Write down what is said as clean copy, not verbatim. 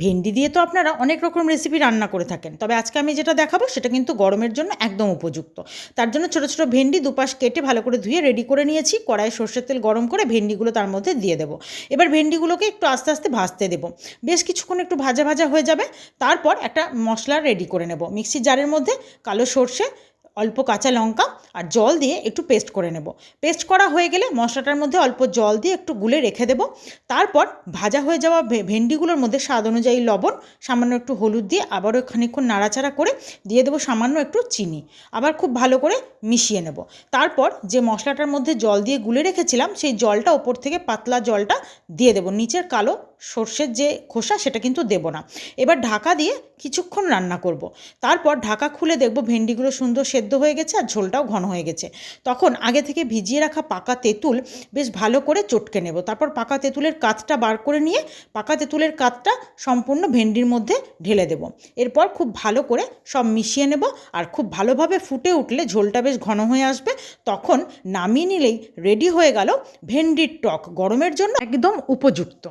ভেন্ডি দিয়ে তো আপনারা অনেক রকম রেসিপি রান্না করে থাকেন, তবে আজকে আমি যেটা দেখাবো সেটা কিন্তু গরমের জন্য একদম উপযুক্ত। তার জন্য ছোটো ছোটো ভেন্ডি দুপাশ কেটে ভালো করে ধুয়ে রেডি করে নিয়েছি। কড়াইয়ে সর্ষের তেল গরম করে ভেন্ডিগুলো তার মধ্যে দিয়ে দেবো। এবার ভেন্ডিগুলোকে একটু আস্তে আস্তে ভাজতে দেবো। বেশ কিছুক্ষণ একটু ভাজা ভাজা হয়ে যাবে, তারপর একটা মশলা রেডি করে নেব। মিক্সির জারের মধ্যে কালো সর্ষে, অল্প কাঁচা লঙ্কা আর জল দিয়ে একটু পেস্ট করে নেব। পেস্ট করা হয়ে গেলে মশলাটার মধ্যে অল্প জল দিয়ে একটু গুলে রেখে দেব। তারপর ভাজা হয়ে যাওয়া ভেন্ডিগুলোর মধ্যে স্বাদ অনুযায়ী লবণ, সামান্য একটু হলুদ দিয়ে আবারও খানিকক্ষণ নাড়াচাড়া করে দিয়ে দেবো সামান্য একটু চিনি। আবার খুব ভালো করে মিশিয়ে নেব। তারপর যে মশলাটার মধ্যে জল দিয়ে গুলে রেখেছিলাম সেই জলটা ওপর থেকে পাতলা জলটা দিয়ে দেবো। নিচের কালো সর্ষের যে খোসা সেটা কিন্তু দেব না। এবার ঢাকা দিয়ে কিছুক্ষণ রান্না করব। তারপর ঢাকা খুলে দেখব ভেন্ডিগুলো সুন্দর সেদ্ধ হয়ে গেছে আর ঝোলটাও ঘন হয়ে গেছে। তখন আগে থেকে ভিজিয়ে রাখা পাকা তেঁতুল বেশ ভালো করে চটকে নেব। তারপর পাকা তেঁতুলের কাতটা বার করে নিয়ে পাকা তেঁতুলের কাতটা সম্পূর্ণ ভেন্ডির মধ্যে ঢেলে দেব। এরপর খুব ভালো করে সব মিশিয়ে নেব। আর খুব ভালোভাবে ফুটে উঠলে ঝোলটা বেশ ঘন হয়ে আসবে, তখন নামিয়ে নিলেই রেডি হয়ে গেল ভেন্ডির টক, গরমের জন্য একদম উপযুক্ত।